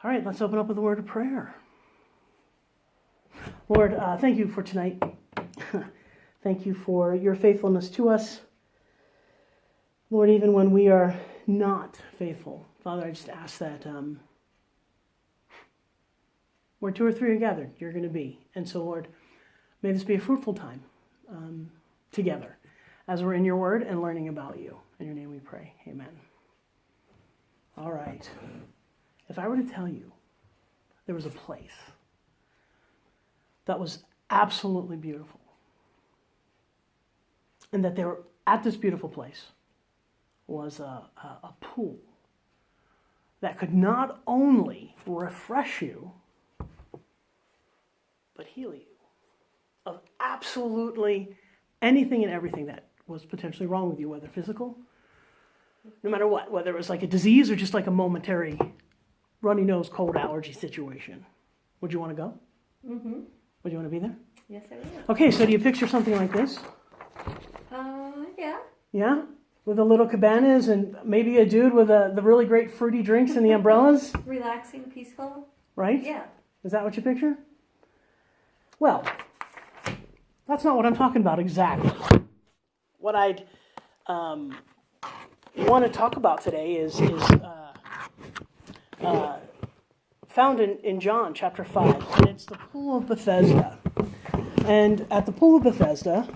All right, let's open up with a word of prayer. Lord, thank you for tonight. Thank you for your faithfulness to us. Lord, even when we are not faithful, Father, I just ask that where two or three are gathered, you're going to be. And so, Lord, may this be a fruitful time together as we're in your word and learning about you. In your name we pray. Amen. All right. If I were to tell you there was a place that was absolutely beautiful, and that there, at this beautiful place, was a pool that could not only refresh you, but heal you of absolutely anything and everything that was potentially wrong with you, whether physical, no matter what, whether it was like a disease or just like a momentary runny nose, cold allergy situation. Would you want to go? Mm-hmm. Would you want to be there? Yes, I will. Okay, so do you picture something like this? Yeah. Yeah? With the little cabanas and maybe a dude with the really great fruity drinks and the umbrellas? Relaxing, peaceful. Right? Yeah. Is that what you picture? Well, that's not what I'm talking about exactly. What I'd want to talk about today is found in John chapter 5, and it's the Pool of Bethesda. And at the Pool of Bethesda,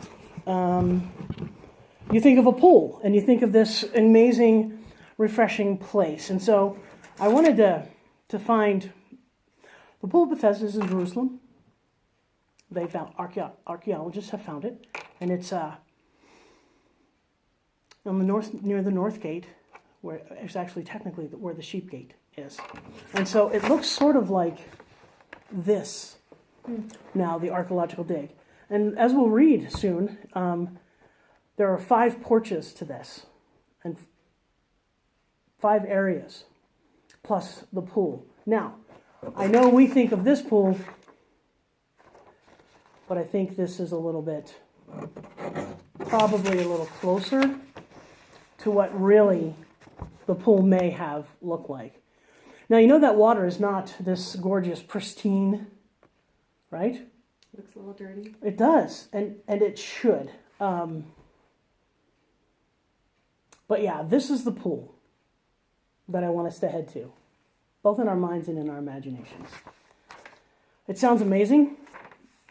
you think of a pool, and you think of this amazing, refreshing place. And so I wanted to find the Pool of Bethesda is in Jerusalem. They found archaeologists have found it, and it's on the north, near the north gate, where it's actually technically where the sheep gate is. And so it looks sort of like this now, the archaeological dig. And as we'll read soon, there are 5 porches to this, and 5 areas, plus the pool. Now, I know we think of this pool, but I think this is a little bit, probably a little closer to what really the pool may have looked like. Now, you know that water is not this gorgeous, pristine, right? Looks a little dirty. It does, and it should. But yeah, this is the pool that I want us to head to, both in our minds and in our imaginations. It sounds amazing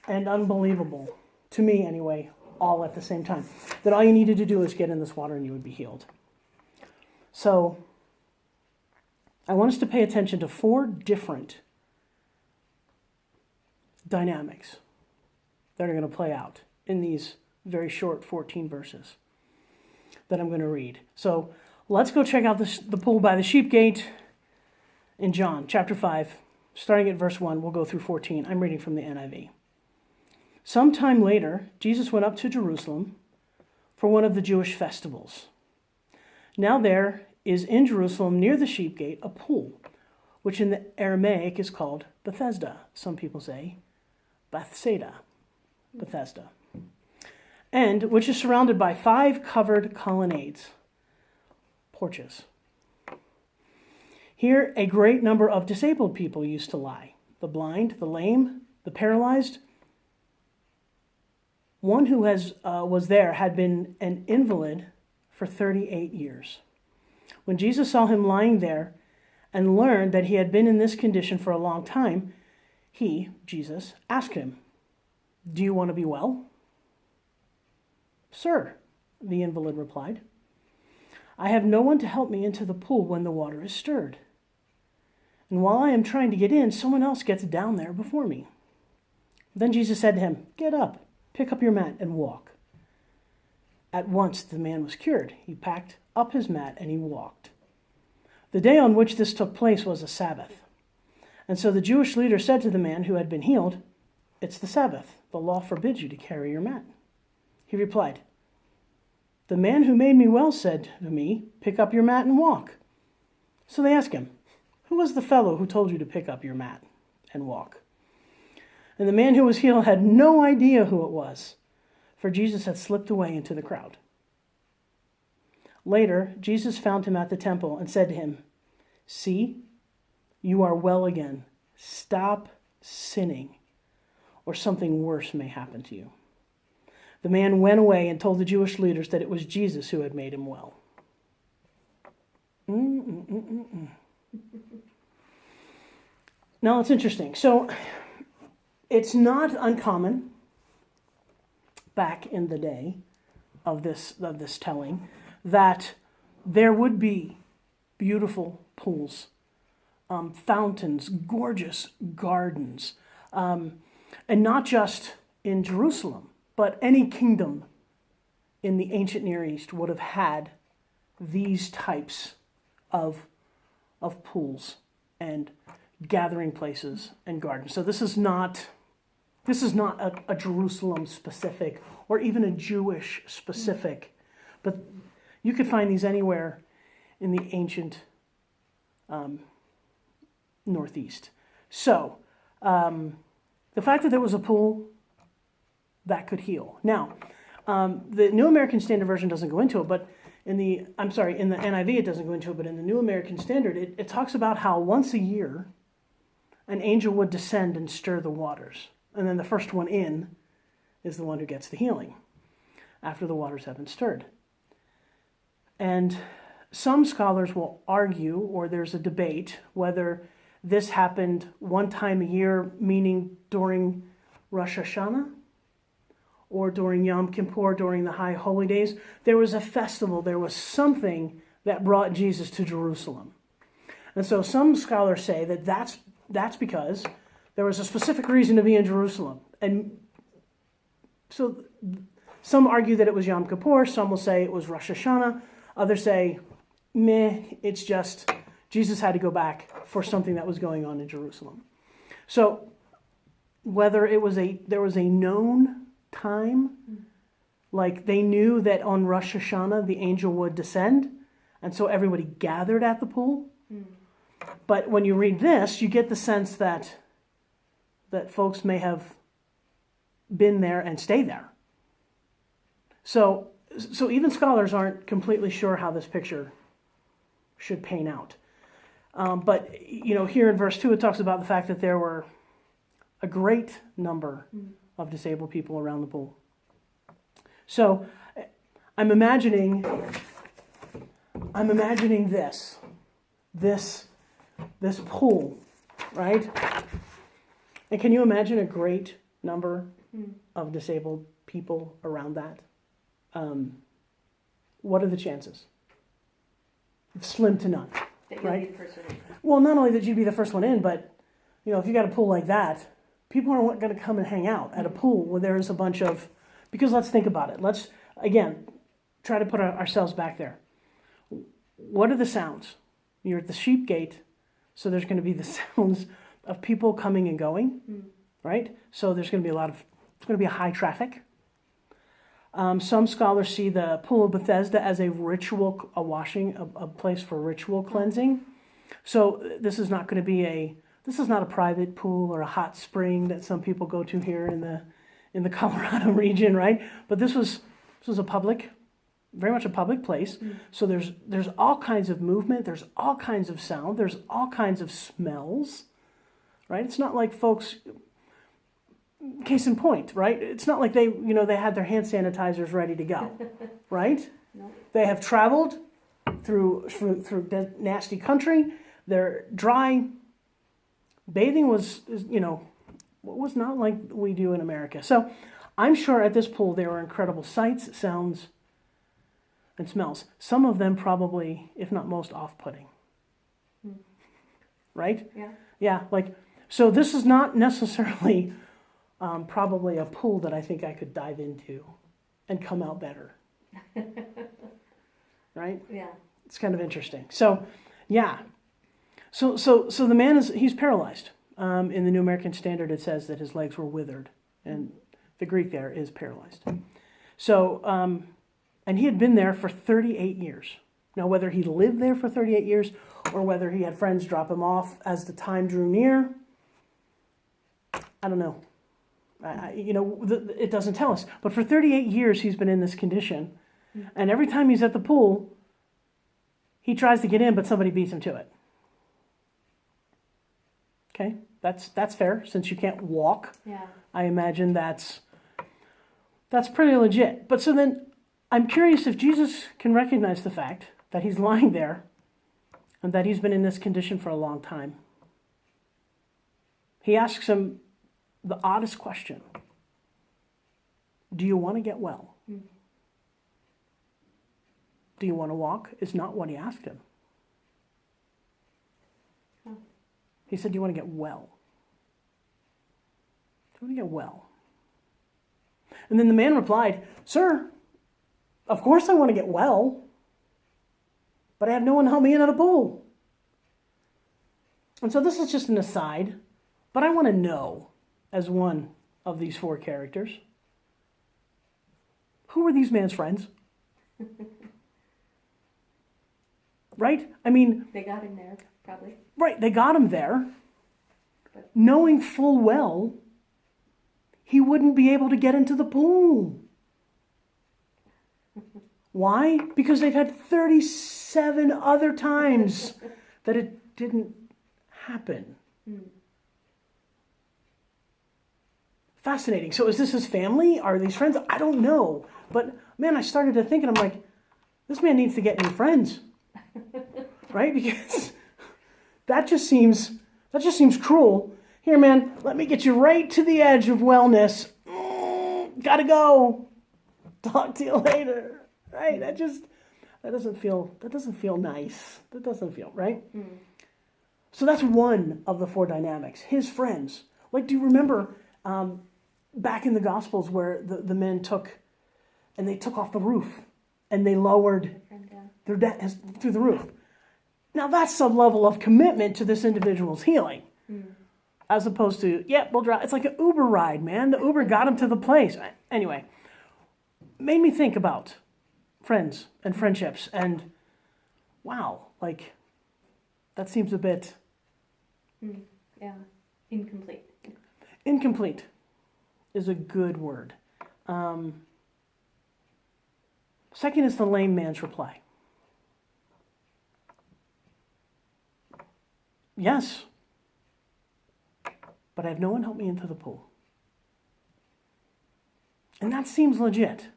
and unbelievable, to me anyway, all at the same time. That all you needed to do is get in this water and you would be healed. So, I want us to pay attention to 4 different dynamics that are going to play out in these very short 14 verses that I'm going to read. So let's go check out the pool by the sheep gate in John chapter 5, starting at verse 1. We'll go through 14. I'm reading from the NIV. Sometime later, Jesus went up to Jerusalem for one of the Jewish festivals. Now there is in Jerusalem near the sheep gate a pool, which in the Aramaic is called Bethesda. Some people say Bethsaida, Bethesda, and which is surrounded by 5 covered colonnades, porches. Here a great number of disabled people used to lie, the blind, the lame, the paralyzed. One who was there had been an invalid for 38 years. When Jesus saw him lying there and learned that he had been in this condition for a long time, he, Jesus, asked him, "Do you want to be well?" "Sir," the invalid replied, "I have no one to help me into the pool when the water is stirred. And while I am trying to get in, someone else gets down there before me." Then Jesus said to him, "Get up, pick up your mat, and walk." At once the man was cured. He packed up his mat and he walked. The day on which this took place was a Sabbath. And so the Jewish leader said to the man who had been healed, "It's the Sabbath. The law forbids you to carry your mat." He replied, "The man who made me well said to me, 'Pick up your mat and walk.'" So they asked him, "Who was the fellow who told you to pick up your mat and walk?" And the man who was healed had no idea who it was, for Jesus had slipped away into the crowd. Later, Jesus found him at the temple and said to him, "See, You are well again. Stop sinning, or something worse may happen to you." The man went away and told the Jewish leaders that it was Jesus who had made him well. Now it's interesting. So it's not uncommon back in the day of this telling that there would be beautiful pools, fountains, gorgeous gardens, and not just in Jerusalem, but any kingdom in the ancient Near East would have had these types of pools and gathering places and gardens. So this is not a Jerusalem specific or even a Jewish specific, but you could find these anywhere in the ancient Northeast. So the fact that there was a pool that could heal. Now, the New American Standard Version doesn't go into it, but in the NIV it doesn't go into it, but in the New American Standard, it talks about how once a year an angel would descend and stir the waters. And then the first one in is the one who gets the healing after the waters have been stirred. And some scholars will argue, or there's a debate, whether this happened one time a year, meaning during Rosh Hashanah, or during Yom Kippur, during the High Holy Days. There was a festival, there was something that brought Jesus to Jerusalem. And so some scholars say that that's because there was a specific reason to be in Jerusalem. And so some argue that it was Yom Kippur, some will say it was Rosh Hashanah, others say, meh, it's just Jesus had to go back for something that was going on in Jerusalem. So whether there was a known time, like they knew that on Rosh Hashanah the angel would descend, and so everybody gathered at the pool. But when you read this, you get the sense that folks may have been there and stay there. So even scholars aren't completely sure how this picture should pan out. But here in verse 2, it talks about the fact that there were a great number of disabled people around the pool. So I'm imagining this pool, right? And can you imagine a great number of disabled people around that? What are the chances? Slim to none, That right? you'll be the first one in. Well, not only that you'd be the first one in, but if you got a pool like that, people aren't going to come and hang out at a pool where there is a bunch of, because let's think about it. Let's, again, try to put ourselves back there. What are the sounds? You're at the sheep gate, so there's going to be the sounds of people coming and going, right? So there's going to be it's going to be a high traffic. Some scholars see the pool of Bethesda as a place for ritual cleansing. So this is not a private pool or a hot spring that some people go to here in the Colorado region, right? But this was very much a public place. So there's all kinds of movement, there's all kinds of sound, there's all kinds of smells, right? It's not like folks, case in point, right? It's not like they had their hand sanitizers ready to go, right? No. They have traveled through nasty country. They're dry. Bathing was not like we do in America. So I'm sure at this pool there were incredible sights, sounds, and smells. Some of them probably, if not most, off-putting. Right? Yeah. Yeah, so this is not necessarily probably a pool that I think I could dive into and come out better. Right? Yeah. It's kind of interesting. So, yeah. So the man he's paralyzed. In the New American Standard, it says that his legs were withered, and the Greek there is paralyzed. So, and he had been there for 38 years. Now, whether he lived there for 38 years or whether he had friends drop him off as the time drew near, I don't know. It doesn't tell us. But for 38 years, he's been in this condition, and every time he's at the pool, he tries to get in, but somebody beats him to it. Okay, that's fair. Since you can't walk, Yeah. I imagine that's pretty legit. But so then, I'm curious if Jesus can recognize the fact that he's lying there and that he's been in this condition for a long time. He asks him the oddest question. Do you want to get well? Do you want to walk? Is not what he asked him. Oh. He said, do you want to get well? Do you want to get well? And then the man replied, Sir, of course I want to get well, but I have no one to help me into the pool. And so this is just an aside, but I want to know, as one of these four characters, who were these man's friends? Right? I mean, They got him there, probably. right, they got him there, knowing full well he wouldn't be able to get into the pool. Why? Because they've had 37 other times that it didn't happen. Fascinating. So is this his family? Are these friends? I don't know. But man, I started to think and I'm like, this man needs to get new friends. Right? Because that just seems cruel. Here, man, let me get you right to the edge of wellness. Gotta go. Talk to you later. Right? That doesn't feel nice. That doesn't feel right. So that's one of the four dynamics. His friends. Like, do you remember back in the Gospels where the men took off the roof and they lowered their debt through the roof? Now that's some level of commitment to this individual's healing. As opposed to, we'll drive. It's like an Uber ride, man. The Uber got him to the place. Anyway, made me think about friends and friendships. And wow, like, that seems a bit... Yeah. Incomplete. Incomplete is a good word. Second is the lame man's reply. Yes, but I have no one help me into the pool. And that seems legit.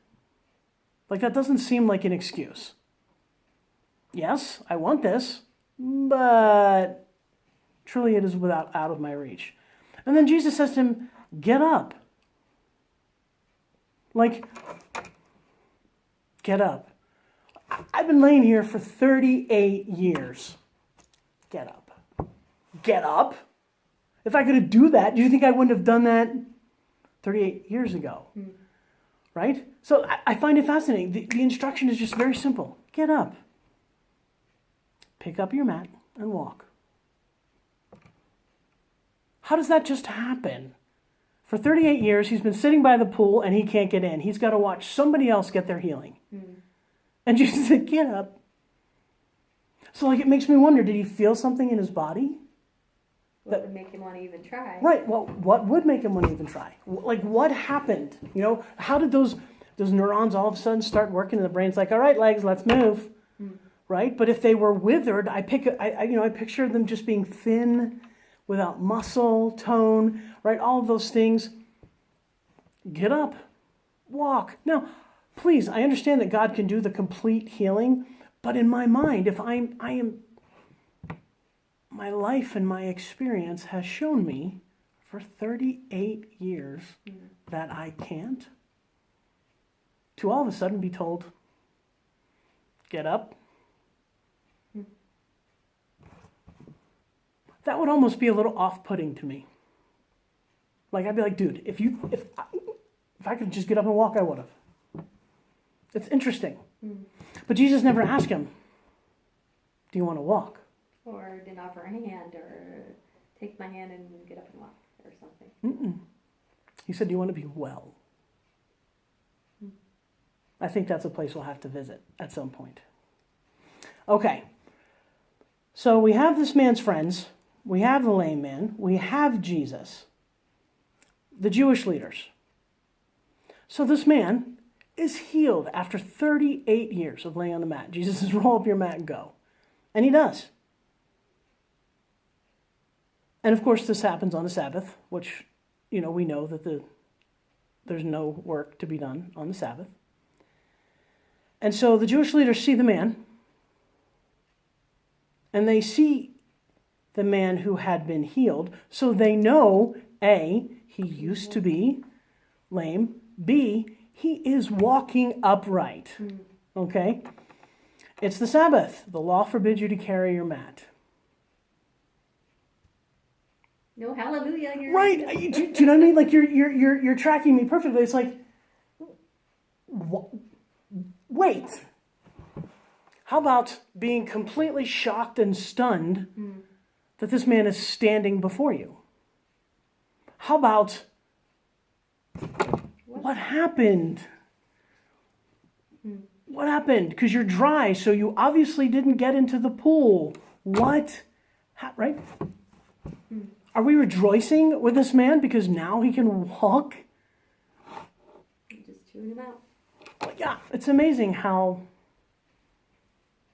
Like, that doesn't seem like an excuse. Yes, I want this, but truly it is out of my reach. And then Jesus says to him, get up. Like, get up. I've been laying here for 38 years. Get up. Get up? If I could do that, do you think I wouldn't have done that 38 years ago? Right? So I find it fascinating. The instruction is just very simple. Get up. Pick up your mat and walk. How does that just happen? For 38 years, he's been sitting by the pool and he can't get in. He's got to watch somebody else get their healing. And Jesus said, get up. So like, it makes me wonder, did he feel something in his body? What would make him want to even try? Right. Well, what would make him want to even try? Like, what happened? You know, how did those neurons all of a sudden start working in the brain? It's like, all right, legs, let's move. Right? But if they were withered, I picture them just being thin, without muscle, tone, right? All of those things. Get up. Walk. Now, please, I understand that God can do the complete healing, but in my mind, if my life and my experience has shown me for 38 years that I can't, to all of a sudden be told, get up. That would almost be a little off-putting to me. Like, I'd be like, dude, if I could just get up and walk, I would have. It's interesting. But Jesus never asked him, do you want to walk? Or didn't offer a hand, or take my hand and get up and walk, or something. He said, do you want to be well? I think that's a place we'll have to visit at some point. Okay. So we have this man's friends. We have the lame man. We have Jesus. The Jewish leaders. So this man is healed after 38 years of laying on the mat. Jesus says, roll up your mat and go. And he does. And of course, this happens on the Sabbath, which, we know that there's no work to be done on the Sabbath. And so the Jewish leaders see the man, and they see the man who had been healed. So they know, A, he used to be lame. B, he is walking upright. Okay? It's the Sabbath. The law forbids you to carry your mat. No, hallelujah. You're Right? Do you know what I mean? Like you're tracking me perfectly. It's like, wait. How about being completely shocked and stunned that this man is standing before you? How about what happened? What happened? Because you're dry, so you obviously didn't get into the pool. What? Right? Are we rejoicing with this man because now he can walk? just chewing him out. Well, yeah, it's amazing how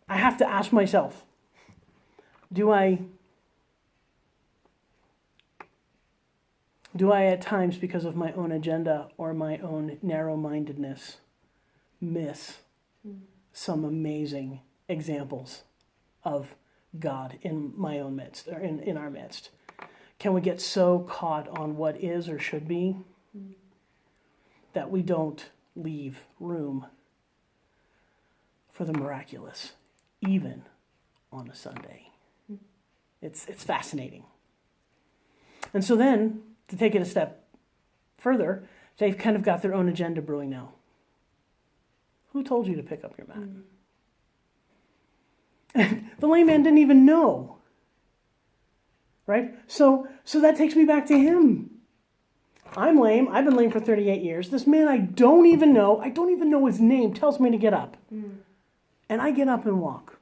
I have to ask myself, do I at times, because of my own agenda or my own narrow-mindedness, miss some amazing examples of God in my own midst, or in our midst? Can we get so caught on what is or should be that we don't leave room for the miraculous, even on a Sunday? It's fascinating. And so then, to take it a step further, they've kind of got their own agenda brewing now. Who told you to pick up your mat? The lame man didn't even know. Right? So that takes me back to him. I'm lame. I've been lame for 38 years. This man I don't even know his name, tells me to get up. And I get up and walk.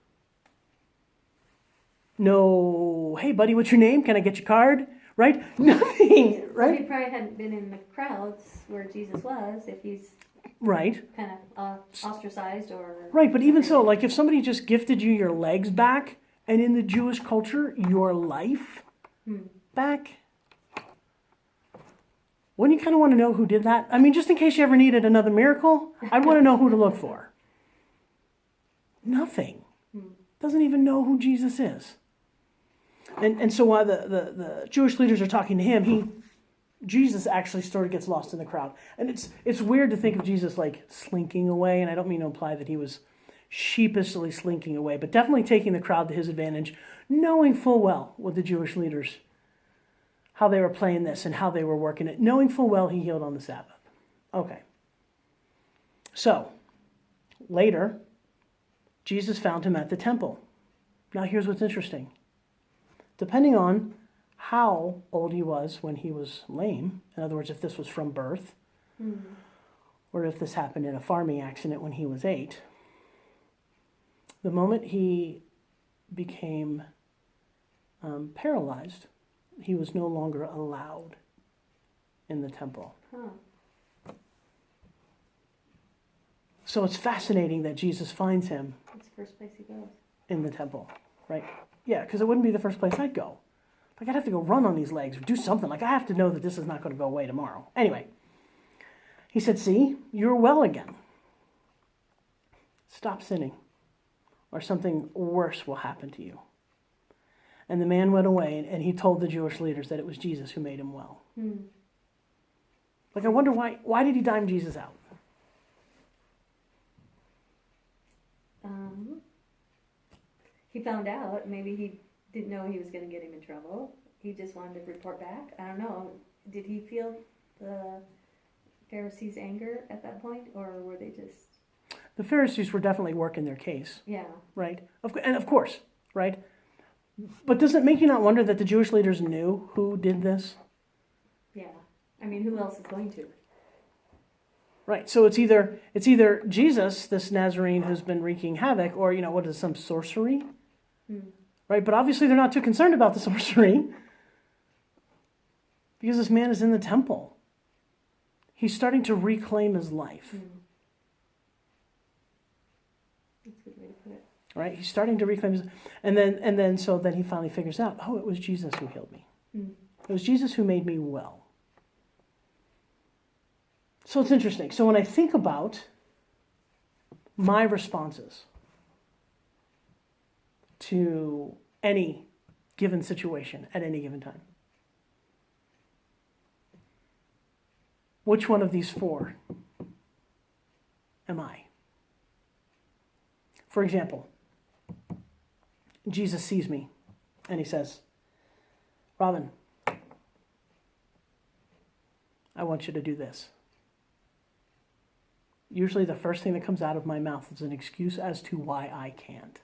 No, hey buddy, what's your name? Can I get your card? Right? Nothing, right? He probably hadn't been in the crowds where Jesus was if he's Right. kind of ostracized or... Right, but even so, like if somebody just gifted you your legs back, and in the Jewish culture, your life back, wouldn't you kind of want to know who did that? I mean, just in case you ever needed another miracle, I'd want to know who to look for. Nothing. Doesn't even know who Jesus is. And so while the Jewish leaders are talking to him, Jesus actually sort of gets lost in the crowd. And it's weird to think of Jesus like slinking away, and I don't mean to imply that he was sheepishly slinking away, but definitely taking the crowd to his advantage, knowing full well with the Jewish leaders how they were playing this and how they were working it, knowing full well he healed on the Sabbath. Okay. So, later, Jesus found him at the temple. Now here's what's interesting. Depending on how old he was when he was lame, in other words, if this was from birth, or if this happened in a farming accident when he was 8, the moment he became paralyzed, he was no longer allowed in the temple. So it's fascinating that Jesus finds him That's the first place he goes. in the temple, right? Yeah, because it wouldn't be the first place I'd go. Like, I'd have to go run on these legs or do something. Like, I have to know that this is not going to go away tomorrow. Anyway, he said, see, you're well again. Stop sinning, or something worse will happen to you. And the man went away, and he told the Jewish leaders that it was Jesus who made him well. Like, I wonder why did he dime Jesus out? He found out. Maybe he didn't know he was going to get him in trouble. He just wanted to report back. I don't know. Did he feel the Pharisees' anger at that point, or were they just... The Pharisees were definitely working their case. Yeah. Right? And of course, right? But does it make you not wonder that the Jewish leaders knew who did this? Yeah. I mean, who else is going to? Right. So it's either Jesus, this Nazarene who's been wreaking havoc, or, what is some sorcery? Right? But obviously they're not too concerned about the sorcery because this man is in the temple. He's starting to reclaim his life. That's a good way to put it. Right? He's starting to reclaim his... And then he finally figures out, oh, it was Jesus who healed me. It was Jesus who made me well. So it's interesting. So when I think about my responses to any given situation at any given time, which one of these four am I? For example, Jesus sees me and he says, Robin, I want you to do this. Usually the first thing that comes out of my mouth is an excuse as to why I can't.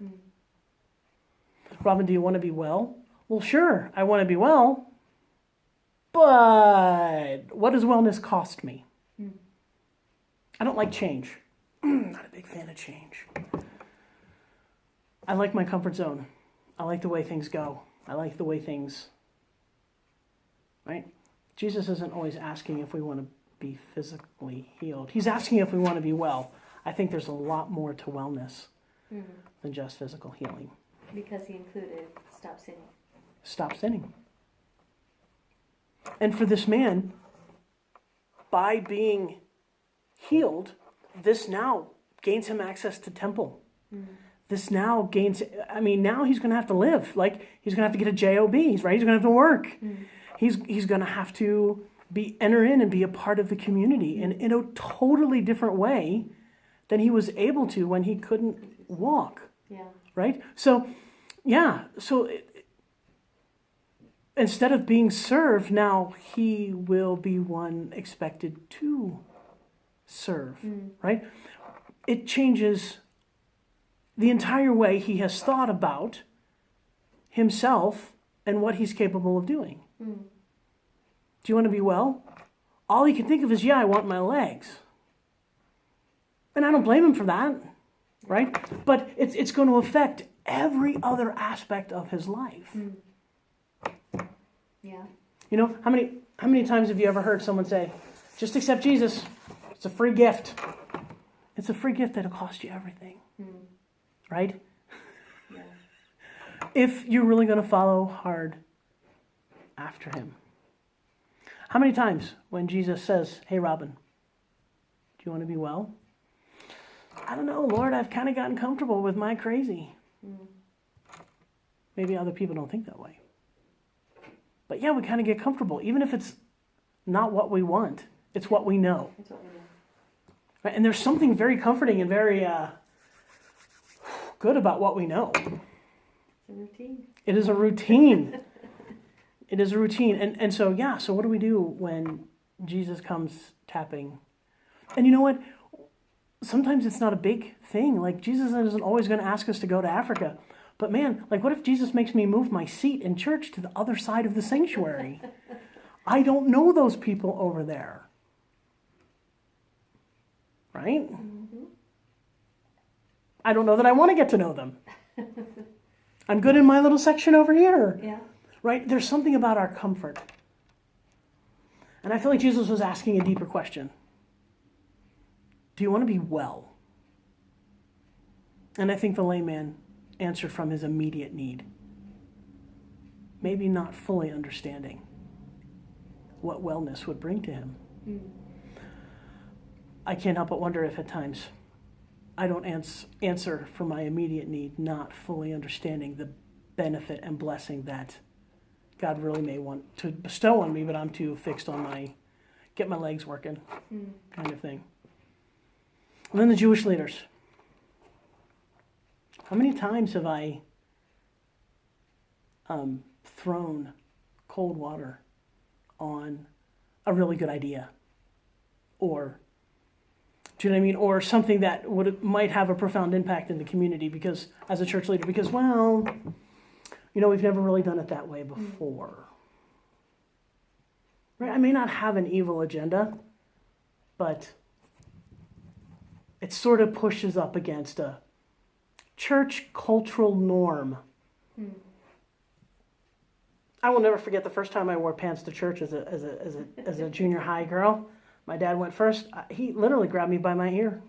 Robin, do you want to be well? Well, sure, I want to be well. But what does wellness cost me? I don't like change. Not a big fan of change. I like my comfort zone. I like the way things go. I like the way things, right? Jesus isn't always asking if we want to be physically healed. He's asking if we want to be well. I think there's a lot more to wellness than just physical healing. Because he included stop sinning. Stop sinning. And for this man, by being healed, this now gains him access to temple. This now gains, now he's going to have to live. Like, he's going to have to get a job, right? He's going to have to work. He's going to have to enter in and be a part of the community in a totally different way than he was able to when he couldn't walk. Yeah. Right? So, instead of being served, now he will be one expected to serve, right? It changes the entire way he has thought about himself and what he's capable of doing. Do you want to be well? All he can think of is, I want my legs. And I don't blame him for that, right? But it's going to affect every other aspect of his life. Yeah. You know, how many times have you ever heard someone say, just accept Jesus, it's a free gift. It's a free gift that'll cost you everything, right? Yeah. If you're really going to follow hard after him. How many times when Jesus says, hey, Robin, do you want to be well? I don't know, Lord, I've kind of gotten comfortable with my crazy. Maybe other people don't think that way. But we kind of get comfortable, even if it's not what we want. It's what we know. That's what we know. Right? And there's something very comforting and very good about what we know. It's a routine. It is a routine. It is a routine. And so what do we do when Jesus comes tapping? And you know what? Sometimes it's not a big thing. Like, Jesus isn't always going to ask us to go to Africa. But man, like, what if Jesus makes me move my seat in church to the other side of the sanctuary? I don't know those people over there. Right? I don't know that I want to get to know them. I'm good in my little section over here. Yeah. Right? There's something about our comfort. And I feel like Jesus was asking a deeper question. Do you want to be well? And I think the layman answered from his immediate need. Maybe not fully understanding what wellness would bring to him. I can't help but wonder if at times I don't answer for my immediate need, not fully understanding the benefit and blessing that God really may want to bestow on me, but I'm too fixed on get my legs working kind of thing. And then the Jewish leaders. How many times have I thrown cold water on a really good idea? Or, do you know what I mean? Or something that might have a profound impact in the community because, as a church leader, because, we've never really done it that way before. Right? I may not have an evil agenda, but it sort of pushes up against a church cultural norm. I will never forget the first time I wore pants to church as a junior high girl. My dad went first. He literally grabbed me by my ear.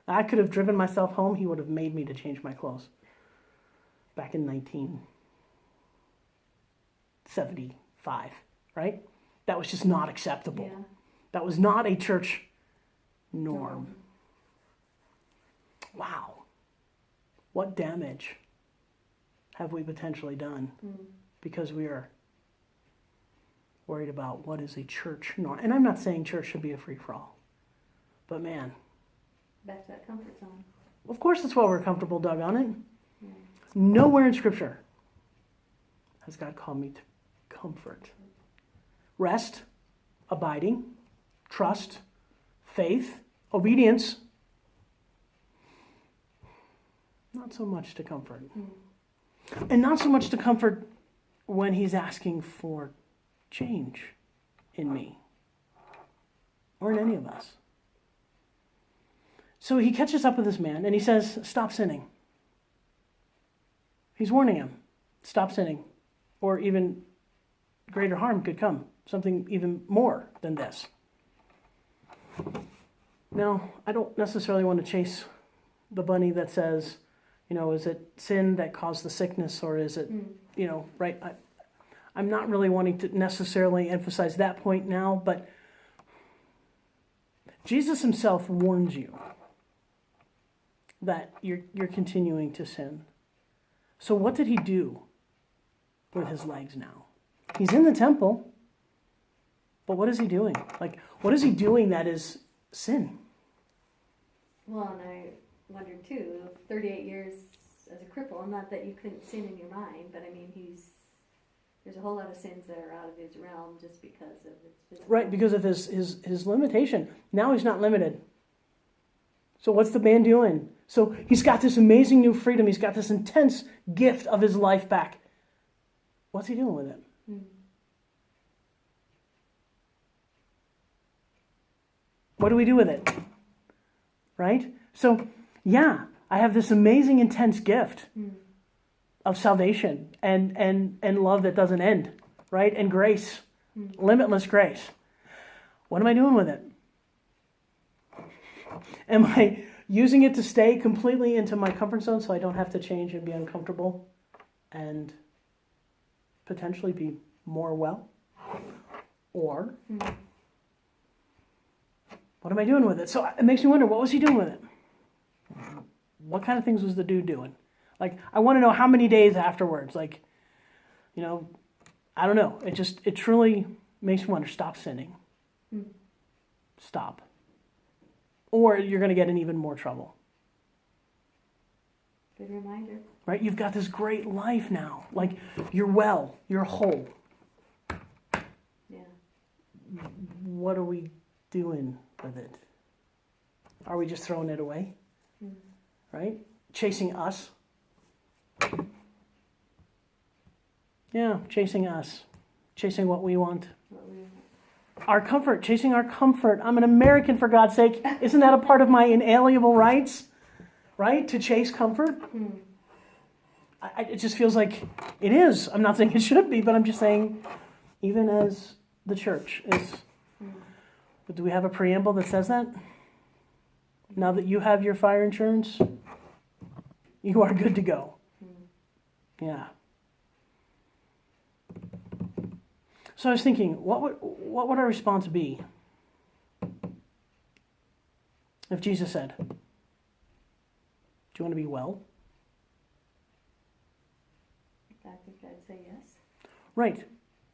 I could have driven myself home. He would have made me to change my clothes. Back in 1975. 5, right? That was just not acceptable. Yeah. That was not a church norm. Wow. What damage have we potentially done because we are worried about what is a church norm? And I'm not saying church should be a free-for-all. But man, Back to that comfort zone. of course that's why we're comfortable dug on it. Yeah. Nowhere in Scripture has God called me to comfort. Rest, abiding, trust, faith, obedience. Not so much to comfort. And not so much to comfort when he's asking for change in me or in any of us. So he catches up with this man and he says, stop sinning. He's warning him, stop sinning, or even greater harm could come, something even more than this. Now, I don't necessarily want to chase the bunny that says, is it sin that caused the sickness, or is it, right? I'm not really wanting to necessarily emphasize that point now, but Jesus himself warns you that you're continuing to sin. So what did he do with his legs now? He's in the temple, but what is he doing? Like, what is he doing that is sin? Well, and I wondered too, 38 years as a cripple, not that you couldn't sin in your mind, but I mean, there's a whole lot of sins that are out of his realm just because of his physical. Right, because of his limitation. Now he's not limited. So what's the man doing? So he's got this amazing new freedom. He's got this intense gift of his life back. What's he doing with it? What do we do with it? Right? So, yeah, I have this amazing intense gift of salvation and love that doesn't end, right? And grace, limitless grace. What am I doing with it? Am I using it to stay completely into my comfort zone so I don't have to change and be uncomfortable and potentially be more well? Or what am I doing with it? So it makes me wonder, what was he doing with it? What kind of things was the dude doing? Like, I want to know how many days afterwards. Like, I don't know. It truly makes me wonder, stop sinning. Stop. Or you're going to get in even more trouble. Good reminder. Right? You've got this great life now. Like, you're well. You're whole. Yeah. What are we doing with it? Are we just throwing it away? Right? Chasing us? Yeah, chasing us. Chasing what we want. Our comfort, chasing our comfort. I'm an American, for God's sake. Isn't that a part of my inalienable rights? Right? To chase comfort? It just feels like it is. I'm not saying it should be, but I'm just saying, even as the church is. Do we have a preamble that says that? Now that you have your fire insurance, you are good to go. Yeah. So I was thinking, what would our response be if Jesus said, "Do you want to be well?" I think I'd say yes. Right.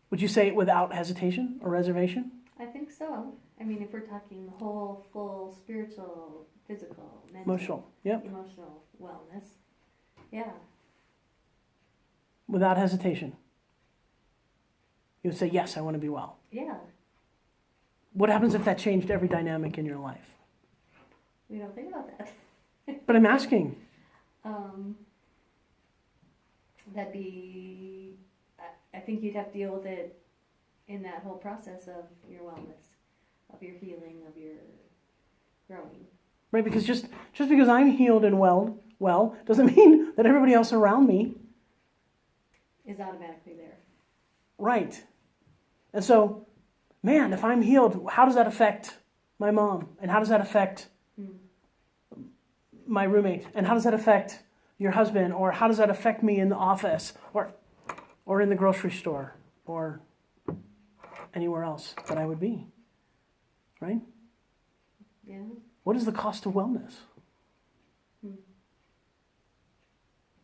Would you say it without hesitation or reservation? I think so. I mean, if we're talking whole, full, spiritual, physical, mental, Emotional. Yep. emotional wellness, yeah. Without hesitation. You would say, yes, I want to be well. Yeah. What happens if that changed every dynamic in your life? We don't think about that. But I'm asking. That'd be, I think you'd have to deal with it in that whole process of your wellness, of your healing, of your growing. Right, because just because I'm healed and well doesn't mean that everybody else around me Is automatically there. Right. And so, man, if I'm healed, how does that affect my mom? And how does that affect my roommate? And how does that affect your husband? Or how does that affect me in the office? Or in the grocery store? Or anywhere else that I would be. Right? Yeah. What is the cost of wellness? Hmm.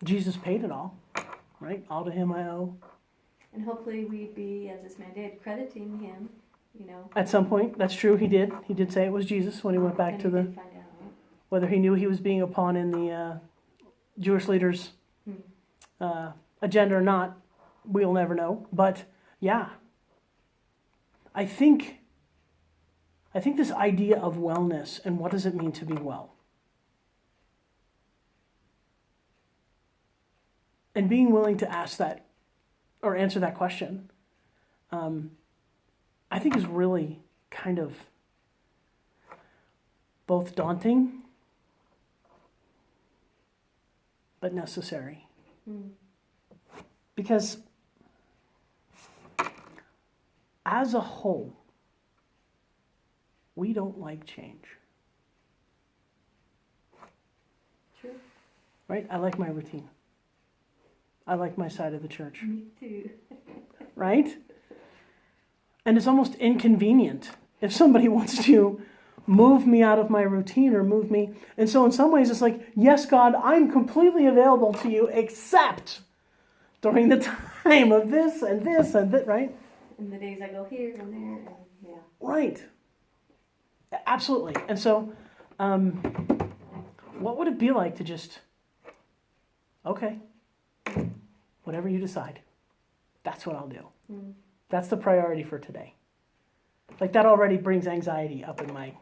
Jesus paid it all, right? All to him I owe. And hopefully we'd be, as this man did, crediting him, you know. At some point, that's true, he did. He did say it was Jesus when he went back and to he the, did find out. whether he knew he was being a pawn in the Jewish leaders' agenda or not, we'll never know. But yeah, I think this idea of wellness and what does it mean to be well, and being willing to ask that or answer that question, I think is really kind of both daunting but necessary. Because as a whole, we don't like change. True. Right? I like my routine. I like my side of the church. Me too. Right? And it's almost inconvenient if somebody wants to move me out of my routine or move me. And so in some ways it's like, yes, God, I'm completely available to you except during the time of this and this and that, right? And the days I go here and there, and yeah. Right. Absolutely. And so what would it be like to just, okay, whatever you decide, that's what I'll do. That's the priority for today. Like that already brings anxiety up in my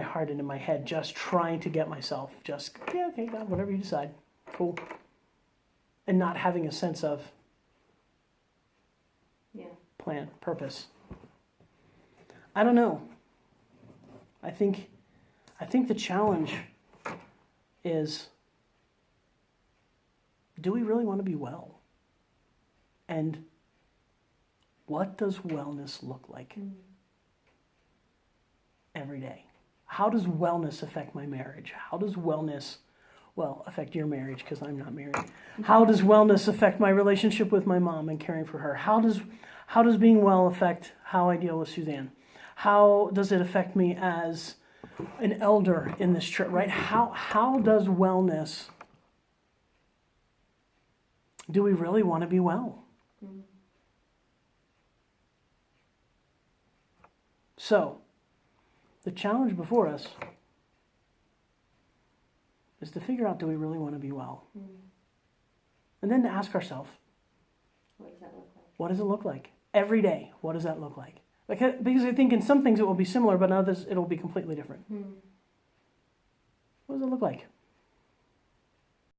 heart and in my head, just trying to get myself just, yeah, okay, God, whatever you decide. Cool. And not having a sense of plan, purpose. I don't know. I think the challenge is, do we really want to be well? And what does wellness look like every day? How does wellness affect my marriage? How does wellness, affect your marriage because I'm not married? How does wellness affect my relationship with my mom and caring for her? How does being well affect how I deal with Suzanne? How does it affect me as an elder in this church, right? How does wellness, do we really want to be well? So, the challenge before us is to figure out, do we really want to be well? And then to ask ourselves, What does that look like? what does it look like? Every day, what does that look like? Because I think in some things it will be similar, but in others it will be completely different. What does it look like?